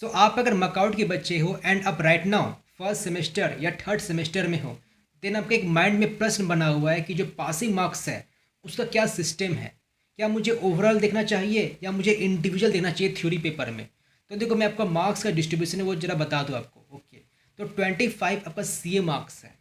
सो आप अगर मकआउट के बच्चे हो एंड अब राइट नाउ फर्स्ट सेमेस्टर या थर्ड सेमेस्टर में हो, देन आपके एक माइंड में प्रश्न बना हुआ है कि जो पासिंग मार्क्स है उसका क्या सिस्टम है। क्या मुझे ओवरऑल देखना चाहिए या मुझे इंडिविजुअल देखना चाहिए थ्योरी पेपर में। तो देखो मैं आपका मार्क्स का डिस्ट्रीब्यूशन है वो जरा बता दूँ आपको। ओके, तो 25 आपका सी ए मार्क्स है,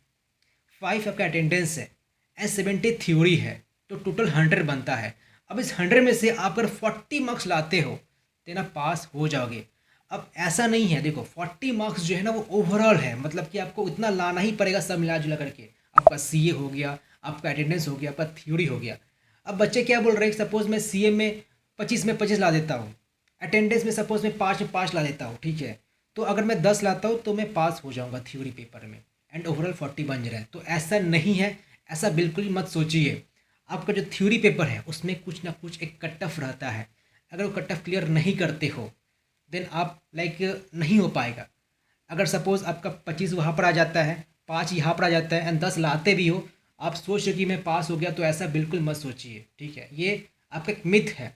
5 आपका अटेंडेंस है एंड 70 थ्योरी है, तो टोटल 100 बनता है। अब इस 100 में से आप अगर 40 मार्क्स लाते हो देन आप पास हो जाओगे। अब ऐसा नहीं है, देखो 40 मार्क्स जो है ना वो ओवरऑल है, मतलब कि आपको इतना लाना ही पड़ेगा सब मिला जुला करके। आपका सी ए हो गया, आपका अटेंडेंस हो गया, आपका थ्योरी हो गया। अब बच्चे क्या बोल रहे हैं, सपोज मैं सी ए में 25 ला देता हूँ, अटेंडेंस में सपोज मैं 5 ला देता हूँ, ठीक है। तो अगर मैं 10 लाता हूँ तो मैं पास हो जाऊँगा थ्योरी पेपर में एंड ओवरऑल 40 बन रहा है। तो ऐसा नहीं है, ऐसा बिल्कुल ही मत सोचिए। आपका जो थ्योरी पेपर है उसमें कुछ ना कुछ एक कट ऑफ रहता है। अगर वो कट ऑफ क्लियर नहीं करते हो देन आप लाइक नहीं हो पाएगा। अगर सपोज़ आपका 25 वहाँ पर आ जाता है, 5 यहाँ पर आ जाता है एंड 10 लाते भी हो, आप सोच रहे हो कि मैं पास हो गया, तो ऐसा बिल्कुल मत सोचिए, ठीक है। ये आपका एक मिथ है।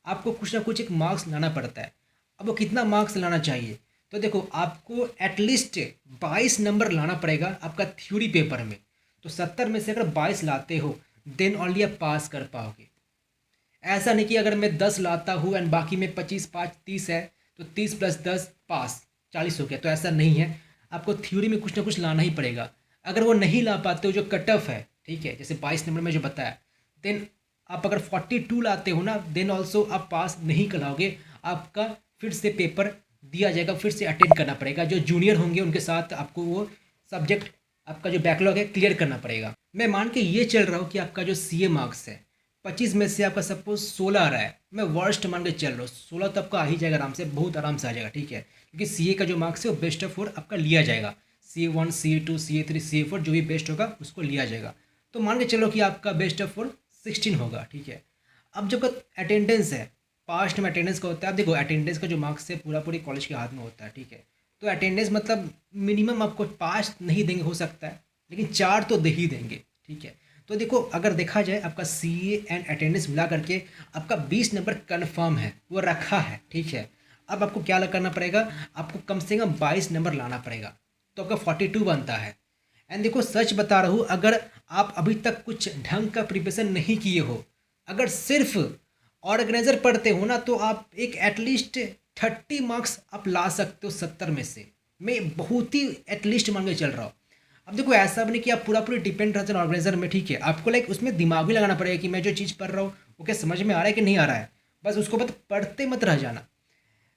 आपको कुछ ना कुछ एक मार्क्स लाना पड़ता है। अब वो कितना मार्क्स लाना चाहिए, तो देखो आपको एटलीस्ट 22 नंबर लाना पड़ेगा आपका थ्योरी पेपर में। तो 70 में से अगर 22 लाते हो देन ओनली आप पास कर पाओगे। ऐसा नहीं कि अगर मैं 10 लाता हूँ एंड बाकी में 25 5 30 है, तो 30 प्लस 10 पास 40 हो गया, तो ऐसा नहीं है। आपको थ्योरी में कुछ ना कुछ लाना ही पड़ेगा। अगर वो नहीं ला पाते हो, जो कट ऑफ है, ठीक है, जैसे 22 नंबर में जो बताया, देन आप अगर 42 लाते हो ना देन ऑल्सो आप पास नहीं कराओगे। आपका फिर से पेपर दिया जाएगा, फिर से अटेंड करना पड़ेगा। जो जूनियर होंगे उनके साथ आपको वो सब्जेक्ट, आपका जो बैकलॉग है, क्लियर करना पड़ेगा। मैं मान के ये चल रहा हूँ कि आपका जो सी ए मार्क्स है 25 में से आपका सपोज 16 आ रहा है, मैं वर्स्ट मान के चल रहा हूँ, 16 तो आपका आ ही जाएगा आराम से, बहुत आराम से आ जाएगा, ठीक है। क्योंकि सी ए का जो मार्क्स है वो बेस्ट ऑफ 4 आपका लिया जाएगा। सी ए 1 सी ए 2 सी ए 3 सी ए 4 जो भी बेस्ट होगा उसको लिया जाएगा। तो मान के चलो कि आपका बेस्ट ऑफ 4 16 होगा, ठीक है। अब जब अटेंडेंस है, पास्ट में अटेंडेंस का होता है। अब देखो अटेंडेंस का जो मार्क्स है पूरा पूरी कॉलेज के हाथ में होता है, ठीक है। तो अटेंडेंस मतलब मिनिमम आपको 5 नहीं देंगे हो सकता है, लेकिन 4 तो दे ही देंगे, ठीक है। तो देखो अगर देखा जाए आपका सी ए एंड अटेंडेंस मिला करके आपका 20 नंबर कन्फर्म है, वो रखा है, ठीक है। अब आपको क्या करना पड़ेगा, आपको कम से कम 22 नंबर लाना पड़ेगा, तो आपका 42 बनता है। एंड देखो सच बता रहा हूँ, अगर आप अभी तक कुछ ढंग का प्रिपरेशन नहीं किए हो, अगर सिर्फ ऑर्गेनाइजर पढ़ते हो ना, तो आप एक एटलीस्ट 30 मार्क्स आप ला सकते हो 70 में से। मैं बहुत ही एटलीस्ट मान के चल रहा हूँ। अब देखो ऐसा भी नहीं कि आप पूरा पूरी डिपेंड रहते हैं ऑर्गेनाइजर में, ठीक है। आपको लाइक उसमें दिमाग भी लगाना पड़ेगा कि मैं जो चीज़ पढ़ रहा हूँ वो क्या समझ में आ रहा है कि नहीं आ रहा है। बस उसको बस पढ़ते मत रह जाना।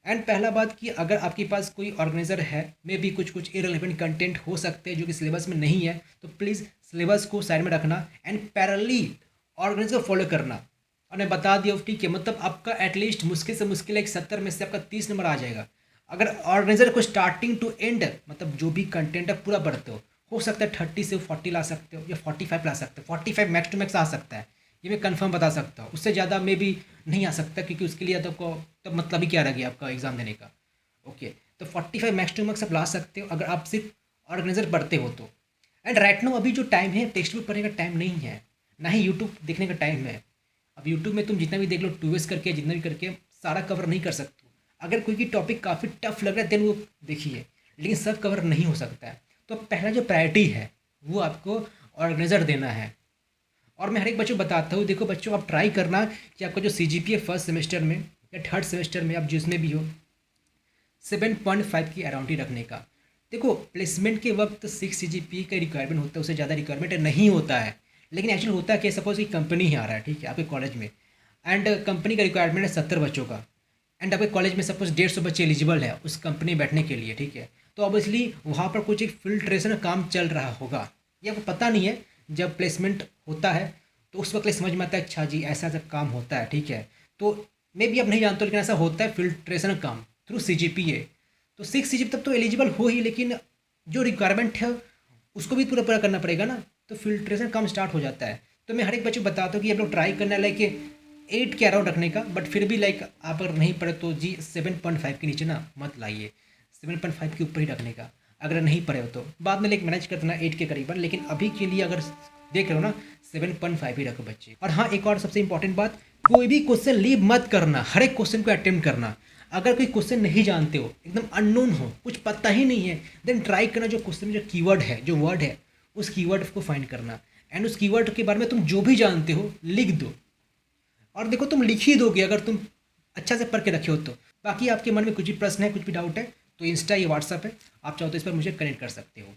एंड पहला बात कि अगर आपके पास कोई ऑर्गेनाइजर है, मे भी कुछ कुछ इरेलीवेंट कंटेंट हो सकते हैं जो कि सिलेबस में नहीं है, तो प्लीज़ सिलेबस को साइड में रखना एंड पैरेलली ऑर्गेनाइजर फॉलो करना। और मैं बता दिया, ठीक है, मतलब आपका एटलीस्ट मुश्किल से मुश्किल एक 70 में से आपका 30 नंबर आ जाएगा। अगर ऑर्गेनाइजर को स्टार्टिंग टू एंड मतलब जो भी कंटेंट है पूरा पढ़ते हो सकता है 30 से 40 ला सकते हो या 45 ला सकते हो। 45 मैक्स टू मैक्स आ सकता है, ये मैं कंफर्म बता सकता हूँ। उससे ज़्यादा में भी नहीं आ सकता, क्योंकि उसके लिए तो को तब मतलब ही क्या रह गया आपका एग्ज़ाम देने का। ओके, तो 45 मैक्स टू मैक्स आप ला सकते हो अगर आप सिर्फ ऑर्गेनाइजर पढ़ते हो तो। एंड राइट नाउ अभी जो टाइम है टेक्स्ट बुक पढ़ने का टाइम नहीं है, ना ही यूट्यूब देखने का टाइम है। अब यूट्यूब में तुम जितना भी देख लो 2S करके जितना भी करके सारा कवर नहीं कर सकते हो। अगर कोई की टॉपिक काफ़ी टफ लग रहा है देन वो देखिए, लेकिन सब कवर नहीं हो सकता है। तो पहला जो प्रायोरिटी है वो आपको ऑर्गेनाइजर देना है। और मैं हर एक बच्चों को बताता हूँ, देखो बच्चों आप ट्राई करना कि आपका जो CGPA फर्स्ट सेमेस्टर में या थर्ड सेमेस्टर में आप जिसमें भी हो 7.5 की अराउंड ही रखने का। देखो प्लेसमेंट के वक्त 6 CGPA का रिक्वायरमेंट होता है, उससे ज़्यादा रिक्वायरमेंट नहीं होता है। लेकिन एक्चुअली होता है कि सपोज कि कंपनी ही आ रहा है, ठीक है, आपके कॉलेज में, एंड कंपनी का रिक्वायरमेंट है 70 बच्चों का, एंड आपके कॉलेज में सपोज 150 बच्चे एलिजिबल है उस कंपनी में बैठने के लिए, ठीक है। तो ऑब्वियसली वहाँ पर कुछ एक फिल्ट्रेशन का काम चल रहा होगा, ये आपको पता नहीं है। जब प्लेसमेंट होता है तो उस वक्त समझ में आता है, अच्छा जी ऐसा ऐसा काम होता है, ठीक है। तो मे भी आप नहीं जानते हो, लेकिन ऐसा होता है फिल्ट्रेशन का काम थ्रू CGPA। तो 6 CGPA तब तो एलिजिबल हो ही, लेकिन जो रिक्वायरमेंट है उसको भी पूरा पूरा करना पड़ेगा ना, तो फिल्ट्रेशन काम स्टार्ट हो जाता है। तो मैं हर एक बच्चे को बताता हूँ कि आप लोग ट्राई करना है लाइक 8 के अराउंड रखने का, बट फिर भी लाइक आप अगर नहीं पढ़े तो जी 7.5 के नीचे ना मत लाइए, 7.5 के ऊपर ही रखने का। अगर नहीं पढ़े हो तो बाद में लाइक मैनेज कर देना 8 के करीबन, लेकिन अभी के लिए अगर देख रहे हो ना 7.5 ही रखो बच्चे। और हाँ, एक और सबसे इंपॉर्टेंट बात, कोई भी क्वेश्चन लीव मत करना, हर एक क्वेश्चन को अटेम्प्ट करना। अगर कोई क्वेश्चन नहीं जानते हो, एकदम अननोन हो, कुछ पता ही नहीं है, देन ट्राई करना जो क्वेश्चन में जो कीवर्ड है, जो वर्ड है, उस कीवर्ड को फाइंड करना, एंड उस कीवर्ड के बारे में तुम जो भी जानते हो लिख दो। और देखो तुम लिख ही दोगे अगर तुम अच्छा से पढ़ के रखे हो तो। बाकी आपके मन में कुछ भी प्रश्न है, कुछ भी डाउट है, तो इंस्टा या व्हाट्सअप है, आप चाहो तो इस पर मुझे कनेक्ट कर सकते हो।